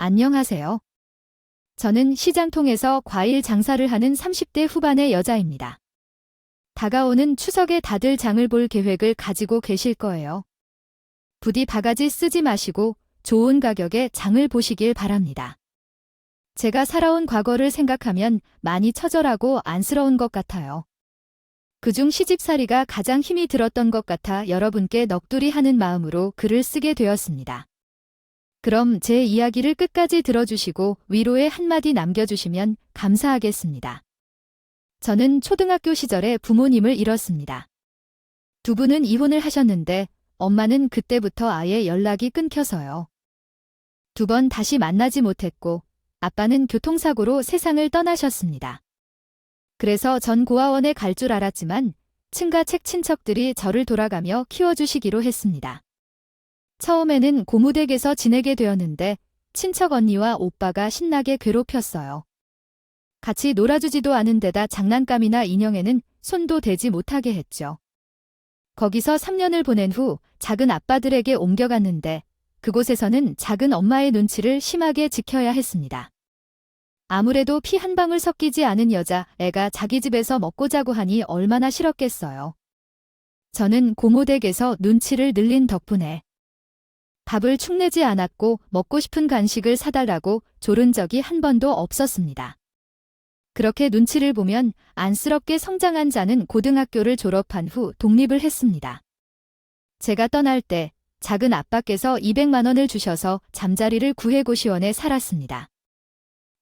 안녕하세요. 저는 시장통에서 과일 장사를 하는 30대 후반의 여자입니다. 다가오는 추석에 다들 장을 볼 계획을 가지고 계실 거예요. 부디 바가지 쓰지 마시고 좋은 가격에 장을 보시길 바랍니다. 제가 살아온 과거를 생각하면 많이 처절하고 안쓰러운 것 같아요. 그중 시집살이가 가장 힘이 들었던 것 같아 여러분께 넋두리 하는 마음으로 글을 쓰게 되었습니다. 그럼 제 이야기를 끝까지 들어주시고 위로의 한마디 남겨주시면 감사하겠습니다. 저는 초등학교 시절에 부모님을 잃었습니다. 두 분은 이혼을 하셨는데 엄마는 그때부터 아예 연락이 끊겨서요. 두 번 다시 만나지 못했고 아빠는 교통사고로 세상을 떠나셨습니다. 그래서 전 고아원에 갈 줄 알았지만 친가책 친척들이 저를 돌아가며 키워주시기로 했습니다. 처음에는 고무댁에서 지내게 되었는데 친척 언니와 오빠가 신나게 괴롭혔어요. 같이 놀아주지도 않은 데다 장난감이나 인형에는 손도 대지 못하게 했죠. 거기서 3년을 보낸 후 작은 아빠들에게 옮겨갔는데 그곳에서는 작은 엄마의 눈치를 심하게 지켜야 했습니다. 아무래도 피 한 방울 섞이지 않은 여자애가 자기 집에서 먹고 자고 하니 얼마나 싫었겠어요. 저는 고모댁에서 눈치를 늘린 덕분에 밥을 축내지 않았고 먹고 싶은 간식을 사달라고 조른 적이 한 번도 없었습니다. 그렇게 눈치를 보면 안쓰럽게 성장한 자는 고등학교를 졸업한 후 독립을 했습니다. 제가 떠날 때 작은 아빠께서 200만 원을 주셔서 잠자리를 구해 고시원에 살았습니다.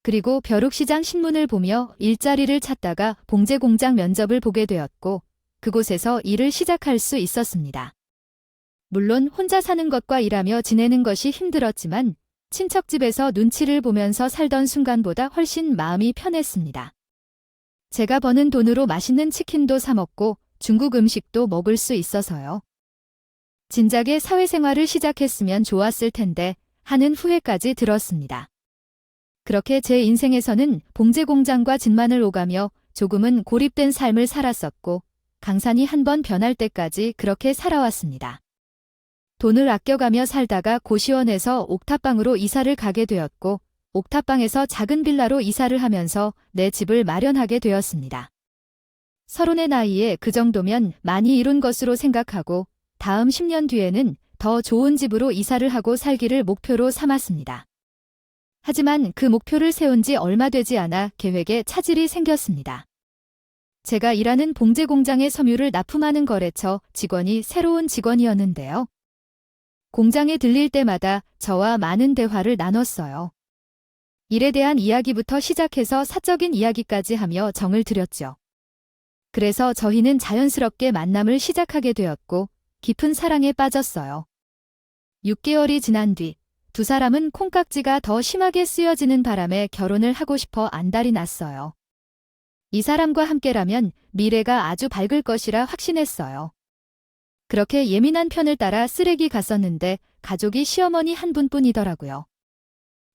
그리고 벼룩시장 신문을 보며 일자리를 찾다가 봉제공장 면접을 보게 되었고 그곳에서 일을 시작할 수 있었습니다. 물론 혼자 사는 것과 일하며 지내는 것이 힘들었지만 친척집에서 눈치를 보면서 살던 순간보다 훨씬 마음이 편했습니다. 제가 버는 돈으로 맛있는 치킨도 사 먹고 중국 음식도 먹을 수 있어서요. 진작에 사회생활을 시작했으면 좋았을 텐데 하는 후회까지 들었습니다. 그렇게 제 인생에서는 봉제공장과 진만을 오가며 조금은 고립된 삶을 살았었고 강산이 한번 변할 때까지 그렇게 살아왔습니다. 돈을 아껴가며 살다가 고시원에서 옥탑방으로 이사를 가게 되었고 옥탑방에서 작은 빌라로 이사를 하면서 내 집을 마련하게 되었습니다. 30의 나이에 그 정도면 많이 이룬 것으로 생각하고 다음 10년 뒤에는 더 좋은 집으로 이사를 하고 살기를 목표로 삼았습니다. 하지만 그 목표를 세운 지 얼마 되지 않아 계획에 차질이 생겼습니다. 제가 일하는 봉제공장의 섬유를 납품하는 거래처 직원이 새로운 직원이었는데요. 공장에 들릴 때마다 저와 많은 대화를 나눴어요. 일에 대한 이야기부터 시작해서 사적인 이야기까지 하며 정을 들였죠. 그래서 저희는 자연스럽게 만남을 시작하게 되었고 깊은 사랑에 빠졌어요. 6개월이 지난 뒤 두 사람은 콩깍지가 더 심하게 쓰여지는 바람에 결혼을 하고 싶어 안달이 났어요. 이 사람과 함께라면 미래가 아주 밝을 것이라 확신했어요. 그렇게 예민한 편을 따라 쓰레기 갔었는데 가족이 시어머니 한 분뿐이더라고요.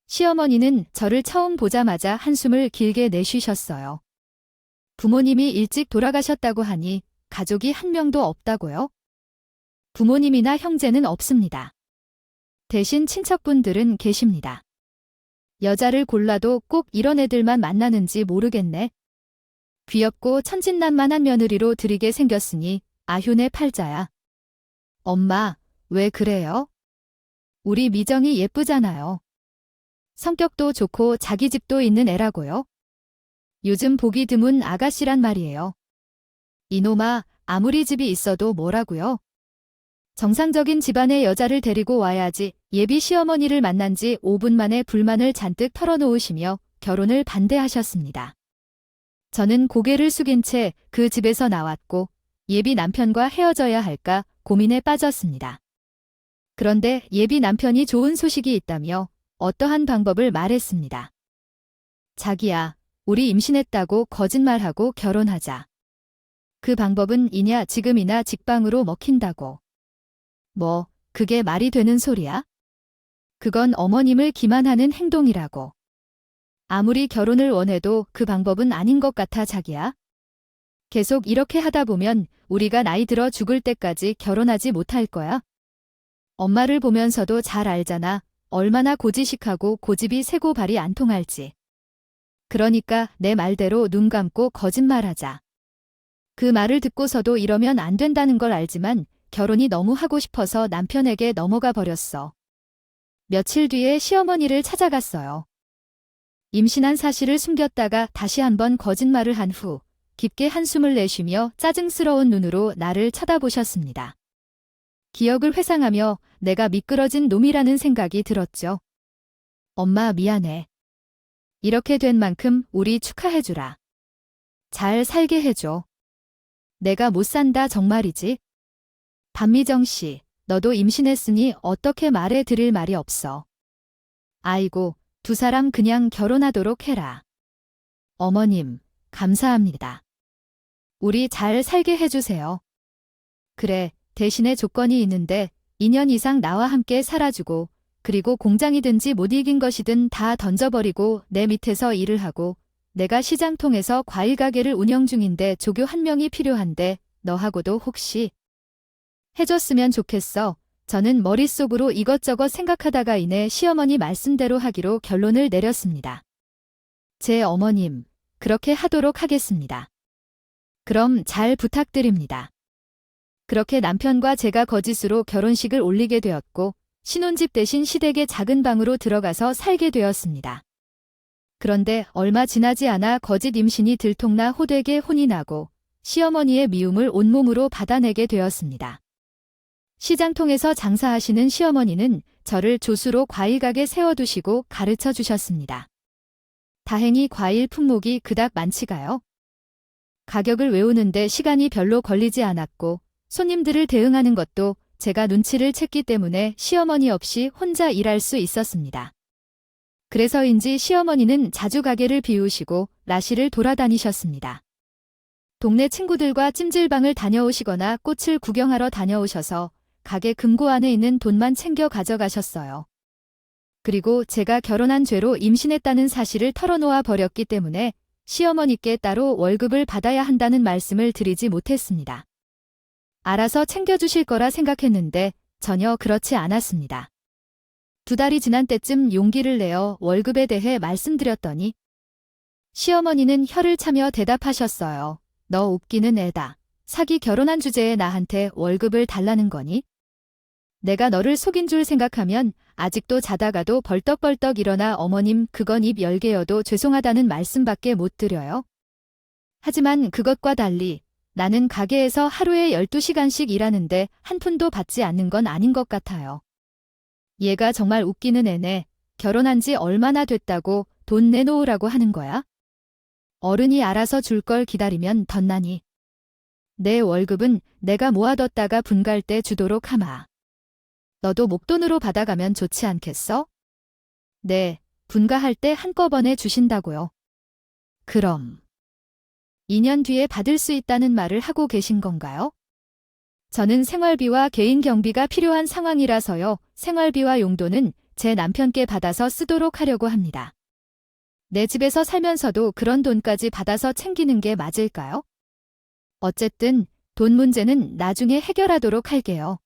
시어머니는 저를 처음 보자마자 한숨을 길게 내쉬셨어요. 부모님이 일찍 돌아가셨다고 하니 가족이 한 명도 없다고요? 부모님이나 형제는 없습니다. 대신 친척분들은 계십니다. 여자를 골라도 꼭 이런 애들만 만나는지 모르겠네. 귀엽고 천진난만한 며느리로 들이게 생겼으니 아휴네 팔자야. 엄마, 왜 그래요? 우리 미정이 예쁘잖아요. 성격도 좋고 자기 집도 있는 애라고요. 요즘 보기 드문 아가씨란 말이에요. 이놈아, 아무리 집이 있어도 뭐라고요? 정상적인 집안의 여자를 데리고 와야지. 예비 시어머니를 만난 지 5분 만에 불만을 잔뜩 털어놓으시며 결혼을 반대하셨습니다. 저는 고개를 숙인 채 그 집에서 나왔고 예비 남편과 헤어져야 할까 고민에 빠졌습니다. 그런데 예비 남편이 좋은 소식이 있다며 어떠한 방법을 말했습니다. 자기야, 우리 임신했다고 거짓말하고 결혼하자. 그 방법은 이냐 지금이나 직방으로 먹힌다고. 뭐, 그게 말이 되는 소리야? 그건 어머님을 기만하는 행동이라고. 아무리 결혼을 원해도 그 방법은 아닌 것 같아 자기야. 계속 이렇게 하다 보면 우리가 나이 들어 죽을 때까지 결혼하지 못할 거야. 엄마를 보면서도 잘 알잖아. 얼마나 고지식하고 고집이 세고 발이 안 통할지. 그러니까 내 말대로 눈 감고 거짓말하자. 그 말을 듣고서도 이러면 안 된다는 걸 알지만 결혼이 너무 하고 싶어서 남편에게 넘어가 버렸어. 며칠 뒤에 시어머니를 찾아갔어요. 임신한 사실을 숨겼다가 다시 한번 거짓말을 한 후 깊게 한숨을 내쉬며 짜증스러운 눈으로 나를 쳐다보셨습니다. 기억을 회상하며 내가 미끄러진 놈이라는 생각이 들었죠. 엄마 미안해. 이렇게 된 만큼 우리 축하해주라. 잘 살게 해줘. 내가 못 산다 정말이지? 박미정 씨, 너도 임신했으니 어떻게 말해 드릴 말이 없어. 아이고, 두 사람 그냥 결혼하도록 해라. 어머님, 감사합니다. 우리 잘 살게 해주세요. 그래, 대신에 조건이 있는데 2년 이상 나와 함께 살아주고 그리고 공장이든지 못 이긴 것이든 다 던져버리고 내 밑에서 일을 하고 내가 시장통에서 과일 가게를 운영 중인데 조교 한 명이 필요한데 너하고도 혹시 해줬으면 좋겠어. 저는 머릿속으로 이것저것 생각하다가 이내 시어머니 말씀대로 하기로 결론을 내렸습니다. 제 어머님, 그렇게 하도록 하겠습니다. 그럼 잘 부탁드립니다. 그렇게 남편과 제가 거짓으로 결혼식을 올리게 되었고 신혼집 대신 시댁의 작은 방으로 들어가서 살게 되었습니다. 그런데 얼마 지나지 않아 거짓 임신이 들통나 호되게 혼이 나고 시어머니의 미움을 온몸으로 받아내게 되었습니다. 시장통에서 장사하시는 시어머니는 저를 조수로 과일 가게 세워두시고 가르쳐 주셨습니다. 다행히 과일 품목이 그닥 많지가요. 가격을 외우는데 시간이 별로 걸리지 않았고 손님들을 대응하는 것도 제가 눈치를 챘기 때문에 시어머니 없이 혼자 일할 수 있었습니다. 그래서인지 시어머니는 자주 가게를 비우시고 라시를 돌아다니셨습니다. 동네 친구들과 찜질방을 다녀오시거나 꽃을 구경하러 다녀오셔서 가게 금고 안에 있는 돈만 챙겨 가져가셨어요. 그리고 제가 결혼한 죄로 임신했다는 사실을 털어놓아 버렸기 때문에 시어머니께 따로 월급을 받아야 한다는 말씀을 드리지 못했습니다. 알아서 챙겨주실 거라 생각했는데 전혀 그렇지 않았습니다. 2달이 지난 때쯤 용기를 내어 월급에 대해 말씀드렸더니 시어머니는 혀를 차며 대답하셨어요. 너 웃기는 애다. 사기 결혼한 주제에 나한테 월급을 달라는 거니? 내가 너를 속인 줄 생각하면 아직도 자다가도 벌떡벌떡 일어나 어머님 그건 입 열개여도 죄송하다는 말씀밖에 못 드려요. 하지만 그것과 달리 나는 가게에서 하루에 12시간씩 일하는데 한 푼도 받지 않는 건 아닌 것 같아요. 얘가 정말 웃기는 애네. 결혼한 지 얼마나 됐다고 돈 내놓으라고 하는 거야? 어른이 알아서 줄 걸 기다리면 덧나니. 내 월급은 내가 모아뒀다가 분갈 때 주도록 하마. 너도 목돈으로 받아가면 좋지 않겠어? 네, 분가할 때 한꺼번에 주신다고요. 그럼 2년 뒤에 받을 수 있다는 말을 하고 계신 건가요? 저는 생활비와 개인 경비가 필요한 상황이라서요. 생활비와 용돈은 제 남편께 받아서 쓰도록 하려고 합니다. 내 집에서 살면서도 그런 돈까지 받아서 챙기는 게 맞을까요? 어쨌든 돈 문제는 나중에 해결하도록 할게요.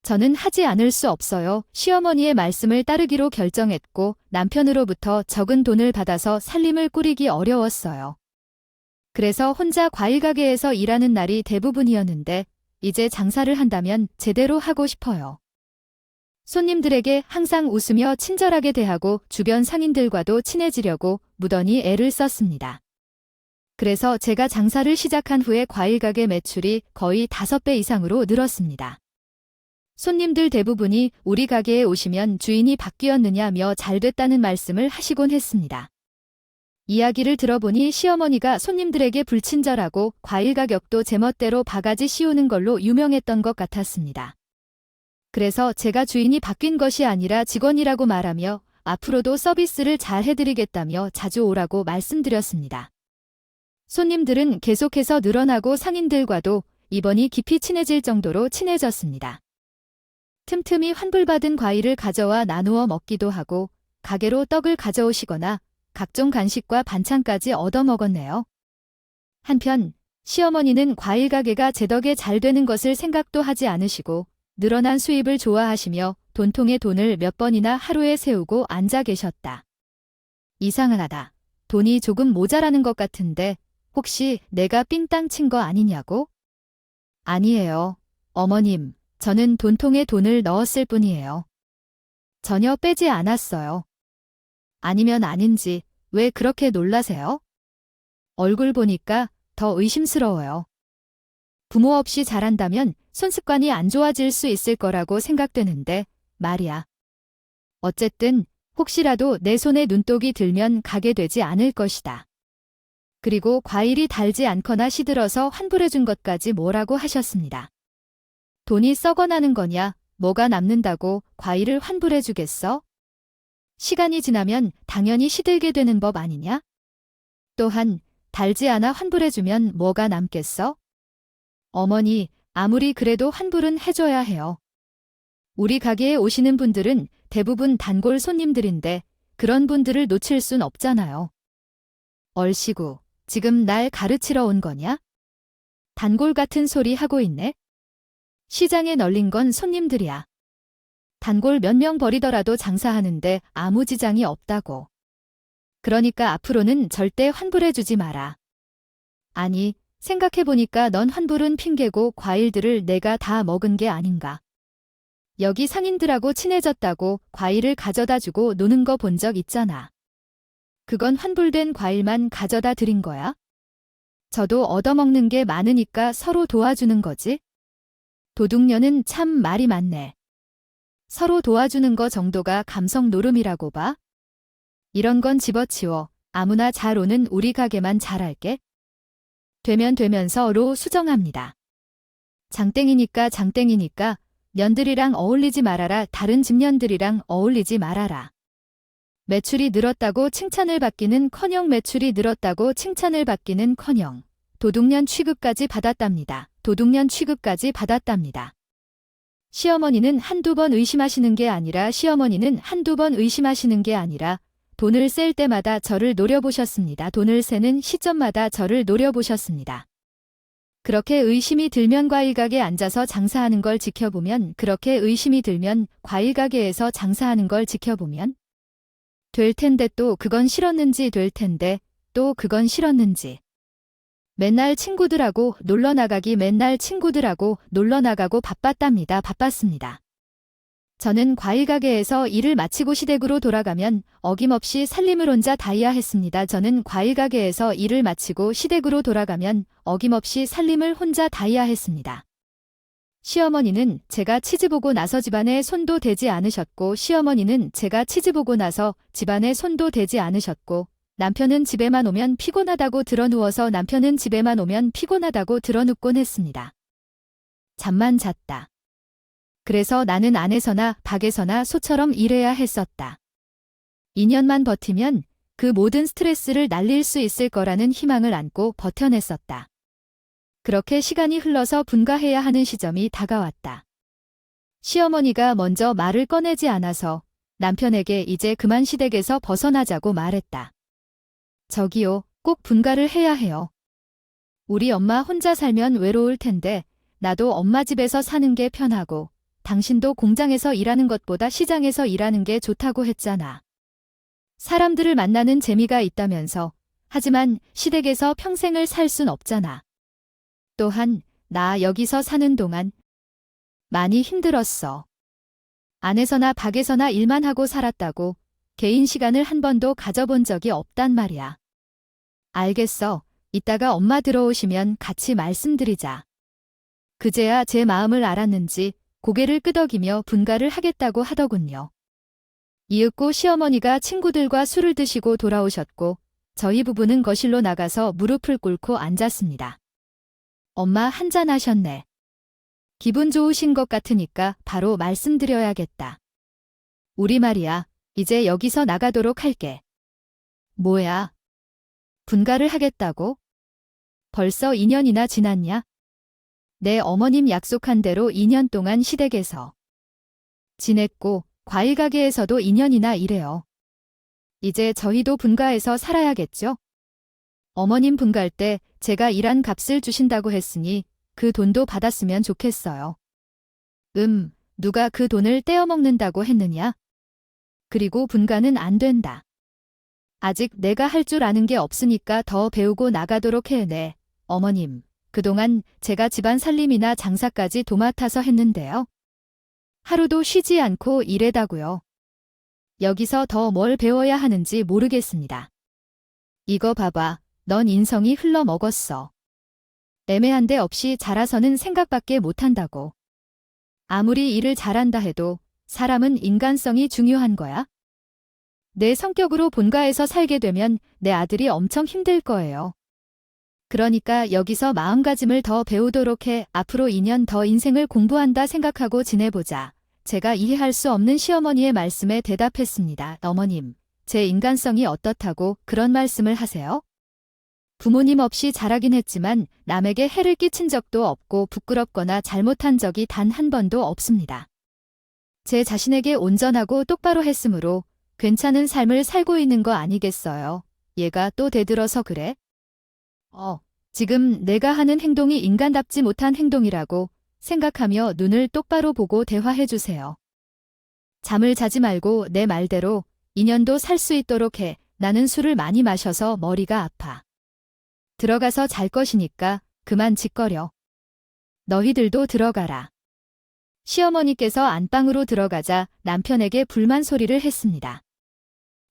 저는 하지 않을 수 없어요. 시어머니의 말씀을 따르기로 결정했고 남편으로부터 적은 돈을 받아서 살림을 꾸리기 어려웠어요. 그래서 혼자 과일 가게에서 일하는 날이 대부분이었는데 이제 장사를 한다면 제대로 하고 싶어요. 손님들에게 항상 웃으며 친절하게 대하고 주변 상인들과도 친해지려고 무던히 애를 썼습니다. 그래서 제가 장사를 시작한 후에 과일 가게 매출이 거의 5배 이상으로 늘었습니다. 손님들 대부분이 우리 가게에 오시면 주인이 바뀌었느냐며 잘됐다는 말씀을 하시곤 했습니다. 이야기를 들어보니 시어머니가 손님들에게 불친절하고 과일 가격도 제멋대로 바가지 씌우는 걸로 유명했던 것 같았습니다. 그래서 제가 주인이 바뀐 것이 아니라 직원이라고 말하며 앞으로도 서비스를 잘 해드리겠다며 자주 오라고 말씀드렸습니다. 손님들은 계속해서 늘어나고 상인들과도 이번이 깊이 친해질 정도로 친해졌습니다. 틈틈이 환불받은 과일을 가져와 나누어 먹기도 하고 가게로 떡을 가져오시거나 각종 간식과 반찬까지 얻어먹었네요. 한편 시어머니는 과일 가게가 제 덕에 잘 되는 것을 생각도 하지 않으시고 늘어난 수입을 좋아하시며 돈통에 돈을 몇 번이나 하루에 세우고 앉아 계셨다. 이상하다. 돈이 조금 모자라는 것 같은데 혹시 내가 삥땅 친 거 아니냐고? 아니에요. 어머님, 저는 돈통에 돈을 넣었을 뿐이에요. 전혀 빼지 않았어요. 아니면 아닌지 왜 그렇게 놀라세요? 얼굴 보니까 더 의심스러워요. 부모 없이 자란다면 손습관이 안 좋아질 수 있을 거라고 생각되는데 말이야. 어쨌든 혹시라도 내 손에 눈독이 들면 가게 되지 않을 것이다. 그리고 과일이 달지 않거나 시들어서 환불해준 것까지 뭐라고 하셨습니다. 돈이 썩어나는 거냐, 뭐가 남는다고 과일을 환불해주겠어? 시간이 지나면 당연히 시들게 되는 법 아니냐? 또한 달지 않아 환불해주면 뭐가 남겠어? 어머니, 아무리 그래도 환불은 해줘야 해요. 우리 가게에 오시는 분들은 대부분 단골 손님들인데 그런 분들을 놓칠 순 없잖아요. 얼씨구, 지금 날 가르치러 온 거냐? 단골 같은 소리 하고 있네? 시장에 널린 건 손님들이야. 단골 몇 명 버리더라도 장사하는데 아무 지장이 없다고. 그러니까 앞으로는 절대 환불해주지 마라. 아니, 생각해보니까 넌 환불은 핑계고 과일들을 내가 다 먹은 게 아닌가. 여기 상인들하고 친해졌다고 과일을 가져다 주고 노는 거 본 적 있잖아. 그건 환불된 과일만 가져다 드린 거야? 저도 얻어먹는 게 많으니까 서로 도와주는 거지? 도둑년은 참 말이 많네. 서로 도와주는 거 정도가 감성 노름이라고 봐? 이런 건 집어치워. 아무나 잘 오는 우리 가게만 잘할게. 되면 되면서로 수정합니다. 장땡이니까 장땡이니까 년들이랑 어울리지 말아라. 다른 집 년들이랑 어울리지 말아라. 매출이 늘었다고 칭찬을 받기는커녕 매출이 늘었다고 칭찬을 받기는커녕 도둑년 취급까지 받았답니다. 도둑년 취급까지 받았답니다. 시어머니는 한두 번 의심하시는 게 아니라 돈을 셀 때마다 저를 노려보셨습니다. 돈을 세는 시점마다 저를 노려보셨습니다. 그렇게 의심이 들면 과일 가게에 앉아서 장사하는 걸 지켜보면 그렇게 의심이 들면 과일 가게에서 장사하는 걸 지켜보면 될 텐데 또 그건 싫었는지 될 텐데 또 그건 싫었는지 맨날 친구들하고 놀러 나가기 맨날 친구들하고 놀러 나가고 바빴답니다. 바빴습니다. 저는 과일 가게에서 일을 마치고 시댁으로 돌아가면 어김없이 살림을 혼자 다해야 했습니다. 저는 과일 가게에서 일을 마치고 시댁으로 돌아가면 어김없이 살림을 혼자 다해야 했습니다. 시어머니는 제가 치즈보고 나서 집안에 손도 대지 않으셨고 남편은 집에만 오면 피곤하다고 드러눕곤 했습니다. 잠만 잤다. 그래서 나는 안에서나 밖에서나 소처럼 일해야 했었다. 2년만 버티면 그 모든 스트레스를 날릴 수 있을 거라는 희망을 안고 버텨냈었다. 그렇게 시간이 흘러서 분가해야 하는 시점이 다가왔다. 시어머니가 먼저 말을 꺼내지 않아서 남편에게 이제 그만 시댁에서 벗어나자고 말했다. 저기요, 꼭 분가를 해야 해요. 우리 엄마 혼자 살면 외로울 텐데 나도 엄마 집에서 사는 게 편하고 당신도 공장에서 일하는 것보다 시장에서 일하는 게 좋다고 했잖아. 사람들을 만나는 재미가 있다면서. 하지만 시댁에서 평생을 살 순 없잖아. 또한 나 여기서 사는 동안 많이 힘들었어. 안에서나 밖에서나 일만 하고 살았다고 개인 시간을 한 번도 가져본 적이 없단 말이야. 알겠어. 이따가 엄마 들어오시면 같이 말씀드리자. 그제야 제 마음을 알았는지 고개를 끄덕이며 분가를 하겠다고 하더군요. 이윽고 시어머니가 친구들과 술을 드시고 돌아오셨고 저희 부부는 거실로 나가서 무릎을 꿇고 앉았습니다. 엄마 한잔 하셨네. 기분 좋으신 것 같으니까 바로 말씀드려야겠다. 우리 말이야, 이제 여기서 나가도록 할게. 뭐야? 분가를 하겠다고? 벌써 2년이나 지났냐? 내 어머님 약속한 대로 2년 동안 시댁에서 지냈고 과일 가게에서도 2년이나 일해요. 이제 저희도 분가해서 살아야겠죠? 어머님 분가할 때 제가 일한 값을 주신다고 했으니 그 돈도 받았으면 좋겠어요. 누가 그 돈을 떼어먹는다고 했느냐? 그리고 분가는 안 된다. 아직 내가 할 줄 아는 게 없으니까 더 배우고 나가도록 해. 네, 어머님. 그동안 제가 집안 살림이나 장사까지 도맡아서 했는데요. 하루도 쉬지 않고 일해다고요. 여기서 더 뭘 배워야 하는지 모르겠습니다. 이거 봐봐. 넌 인성이 흘러먹었어. 애매한 데 없이 자라서는 생각밖에 못한다고. 아무리 일을 잘한다 해도 사람은 인간성이 중요한 거야. 내 성격으로 본가에서 살게 되면 내 아들이 엄청 힘들 거예요. 그러니까 여기서 마음가짐을 더 배우도록 해. 앞으로 2년 더 인생을 공부한다 생각하고 지내보자. 제가 이해할 수 없는 시어머니의 말씀에 대답했습니다. 어머님, 제 인간성이 어떻다고 그런 말씀을 하세요? 부모님 없이 자라긴 했지만 남에게 해를 끼친 적도 없고 부끄럽거나 잘못한 적이 단 한 번도 없습니다. 제 자신에게 온전하고 똑바로 했으므로 괜찮은 삶을 살고 있는 거 아니겠어요? 얘가 또 대들어서 그래? 지금 내가 하는 행동이 인간답지 못한 행동이라고 생각하며 눈을 똑바로 보고 대화해 주세요. 잠을 자지 말고 내 말대로 2년도 살 수 있도록 해. 나는 술을 많이 마셔서 머리가 아파. 들어가서 잘 것이니까 그만 짓거려. 너희들도 들어가라. 시어머니께서 안방으로 들어가자 남편에게 불만 소리를 했습니다.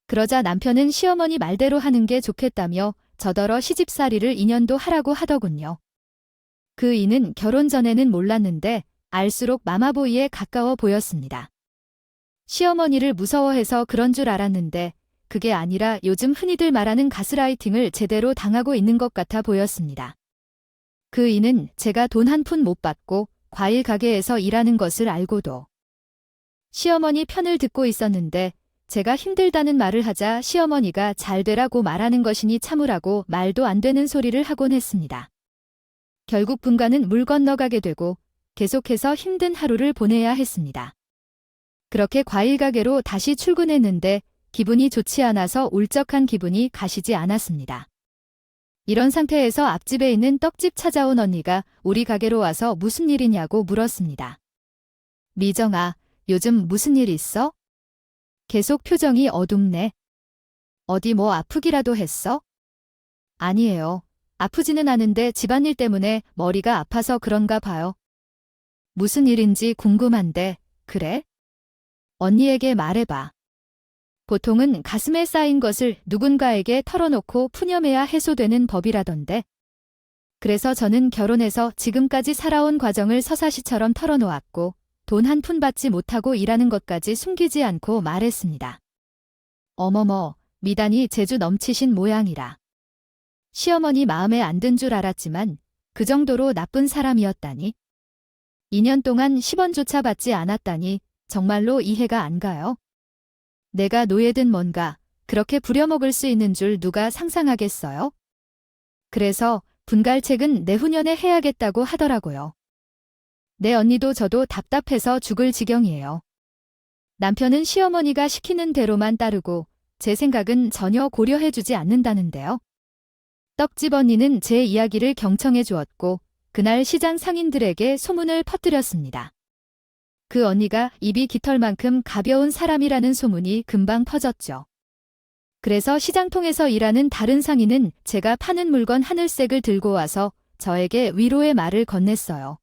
그러자 남편은 시어머니 말대로 하는 게 좋겠다며 저더러 시집살이를 2년도 하라고 하더군요. 그 이는 결혼 전에는 몰랐는데 알수록 마마보이에 가까워 보였습니다. 시어머니를 무서워해서 그런 줄 알았는데 그게 아니라 요즘 흔히들 말하는 가스라이팅을 제대로 당하고 있는 것 같아 보였습니다. 그 이는 제가 돈 한 푼 못 받고 과일 가게에서 일하는 것을 알고도 시어머니 편을 듣고 있었는데 제가 힘들다는 말을 하자 시어머니가 잘 되라고 말하는 것이니 참으라고 말도 안 되는 소리를 하곤 했습니다. 결국 분가는 물 건너가게 되고 계속해서 힘든 하루를 보내야 했습니다. 그렇게 과일 가게로 다시 출근했는데 기분이 좋지 않아서 울적한 기분이 가시지 않았습니다. 이런 상태에서 앞집에 있는 떡집 찾아온 언니가 우리 가게로 와서 무슨 일이냐고 물었습니다. 미정아, 요즘 무슨 일 있어? 계속 표정이 어둡네. 어디 뭐 아프기라도 했어? 아니에요. 아프지는 않은데 집안일 때문에 머리가 아파서 그런가 봐요. 무슨 일인지 궁금한데, 그래? 언니에게 말해봐. 보통은 가슴에 쌓인 것을 누군가에게 털어놓고 푸념해야 해소되는 법이라던데. 그래서 저는 결혼해서 지금까지 살아온 과정을 서사시처럼 털어놓았고 돈 한 푼 받지 못하고 일하는 것까지 숨기지 않고 말했습니다. 어머머, 미단이 재주 넘치신 모양이라. 시어머니 마음에 안 든 줄 알았지만 그 정도로 나쁜 사람이었다니. 2년 동안 10원조차 받지 않았다니 정말로 이해가 안 가요. 내가 노예든 뭔가 그렇게 부려먹을 수 있는 줄 누가 상상하겠어요? 그래서 분갈책은 내후년에 해야겠다고 하더라고요. 내 언니도 저도 답답해서 죽을 지경이에요. 남편은 시어머니가 시키는 대로만 따르고 제 생각은 전혀 고려해주지 않는다는데요. 떡집 언니는 제 이야기를 경청해 주었고 그날 시장 상인들에게 소문을 퍼뜨렸습니다. 그 언니가 입이 깃털만큼 가벼운 사람이라는 소문이 금방 퍼졌죠. 그래서 시장통에서 일하는 다른 상인은 제가 파는 물건 하늘색을 들고 와서 저에게 위로의 말을 건넸어요.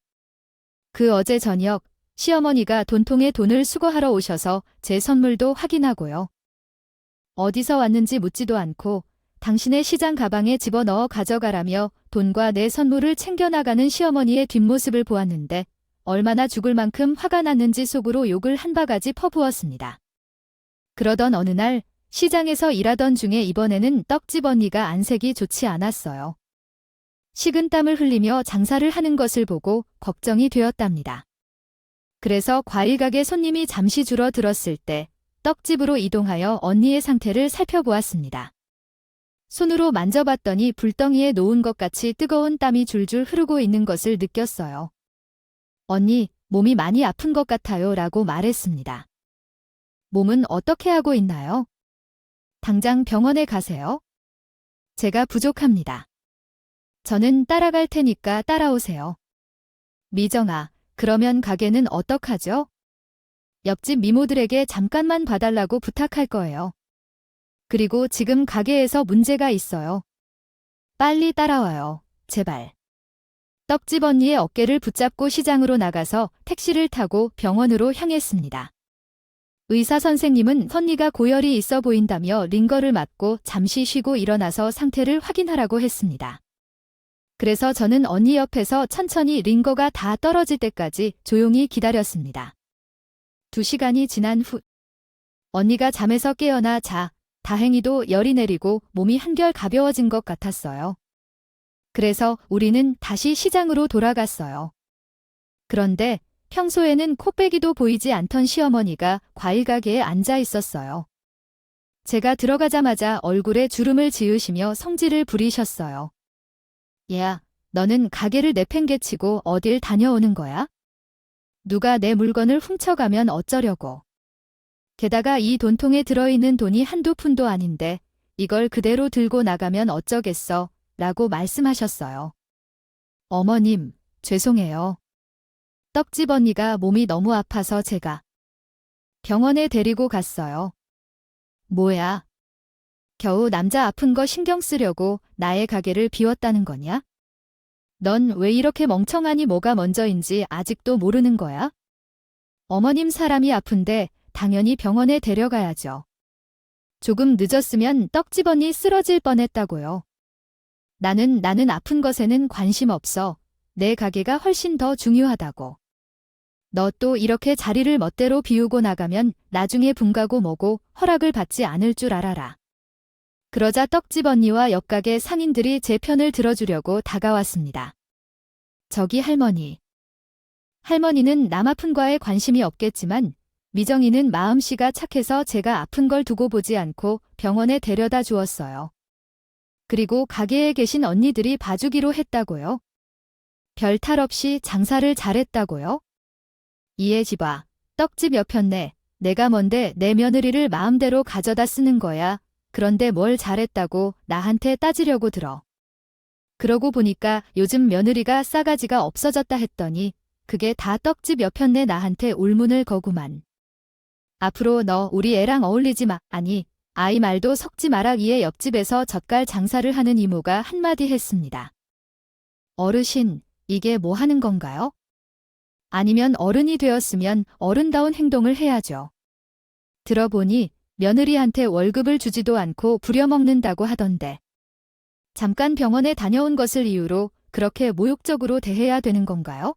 그 어제 저녁 시어머니가 돈통에 돈을 수거하러 오셔서 제 선물도 확인하고요. 어디서 왔는지 묻지도 않고 당신의 시장 가방에 집어넣어 가져가라며 돈과 내 선물을 챙겨나가는 시어머니의 뒷모습을 보았는데 얼마나 죽을 만큼 화가 났는지 속으로 욕을 한 바가지 퍼부었습니다. 그러던 어느 날 시장에서 일하던 중에 이번에는 떡집 언니가 안색이 좋지 않았어요. 식은땀을 흘리며 장사를 하는 것을 보고 걱정이 되었답니다. 그래서 과일 가게 손님이 잠시 줄어들었을 때 떡집으로 이동하여 언니의 상태를 살펴보았습니다. 손으로 만져봤더니 불덩이에 놓은 것 같이 뜨거운 땀이 줄줄 흐르고 있는 것을 느꼈어요. 언니, 몸이 많이 아픈 것 같아요 라고 말했습니다. 몸은 어떻게 하고 있나요? 당장 병원에 가세요. 제가 부족합니다. 저는 따라갈 테니까 따라오세요. 미정아, 그러면 가게는 어떡하죠? 옆집 미모들에게 잠깐만 봐달라고 부탁할 거예요. 그리고 지금 가게에서 문제가 있어요. 빨리 따라와요. 제발. 떡집 언니의 어깨를 붙잡고 시장으로 나가서 택시를 타고 병원으로 향했습니다. 의사 선생님은 선니가 고열이 있어 보인다며 링거를 맞고 잠시 쉬고 일어나서 상태를 확인하라고 했습니다. 그래서 저는 언니 옆에서 천천히 링거가 다 떨어질 때까지 조용히 기다렸습니다. 2시간이 지난 후 언니가 잠에서 깨어나 다행히도 열이 내리고 몸이 한결 가벼워진 것 같았어요. 그래서 우리는 다시 시장으로 돌아갔어요. 그런데 평소에는 코빼기도 보이지 않던 시어머니가 과일 가게에 앉아 있었어요. 제가 들어가자마자 얼굴에 주름을 지으시며 성질을 부리셨어요. 얘야, 너는 가게를 내팽개치고 어딜 다녀오는 거야? 누가 내 물건을 훔쳐가면 어쩌려고. 게다가 이 돈통에 들어있는 돈이 한두 푼도 아닌데 이걸 그대로 들고 나가면 어쩌겠어? 라고 말씀하셨어요. 어머님, 죄송해요. 떡집 언니가 몸이 너무 아파서 제가 병원에 데리고 갔어요. 뭐야? 겨우 남자 아픈 거 신경 쓰려고 나의 가게를 비웠다는 거냐? 넌 왜 이렇게 멍청하니 뭐가 먼저인지 아직도 모르는 거야? 어머님 사람이 아픈데 당연히 병원에 데려가야죠. 조금 늦었으면 떡집 언니 쓰러질 뻔했다고요. 나는 아픈 것에는 관심 없어. 내 가게가 훨씬 더 중요하다고. 너 또 이렇게 자리를 멋대로 비우고 나가면 나중에 분가고 뭐고 허락을 받지 않을 줄 알아라. 그러자 떡집 언니와 옆가게 상인들이 제 편을 들어주려고 다가왔습니다. 저기 할머니. 할머니는 남 아픈 거에 관심이 없겠지만 미정이는 마음씨가 착해서 제가 아픈 걸 두고 보지 않고 병원에 데려다 주었어요. 그리고 가게에 계신 언니들이 봐주기로 했다고요. 별 탈 없이 장사를 잘했다고요? 이해지봐. 떡집 옆였네. 내가 뭔데 내 며느리를 마음대로 가져다 쓰는 거야. 그런데 뭘 잘했다고 나한테 따지려고 들어. 그러고 보니까 요즘 며느리가 싸가지가 없어졌다 했더니 그게 다 떡집 옆였네. 나한테 울문을 거구만. 앞으로 너 우리 애랑 어울리지 마. 아니, 아이 말도 섞지 마라. 이에 옆집에서 젓갈 장사를 하는 이모가 한마디 했습니다. 어르신, 이게 뭐 하는 건가요? 아니면 어른이 되었으면 어른다운 행동을 해야죠. 들어보니 며느리한테 월급을 주지도 않고 부려먹는다고 하던데. 잠깐 병원에 다녀온 것을 이유로 그렇게 모욕적으로 대해야 되는 건가요?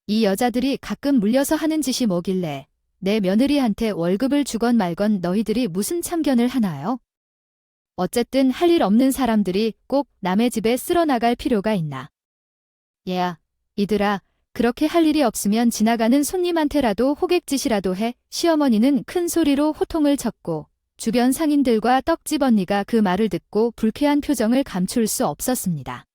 이 여자들이 가끔 물려서 하는 짓이 뭐길래 내 며느리한테 월급을 주건 말건 너희들이 무슨 참견을 하나요? 어쨌든 할 일 없는 사람들이 꼭 남의 집에 쓸어 나갈 필요가 있나. 얘야, 이들아, 그렇게 할 일이 없으면 지나가는 손님한테라도 호객짓이라도 해. 시어머니는 큰 소리로 호통을 쳤고 주변 상인들과 떡집 언니가 그 말을 듣고 불쾌한 표정을 감출 수 없었습니다.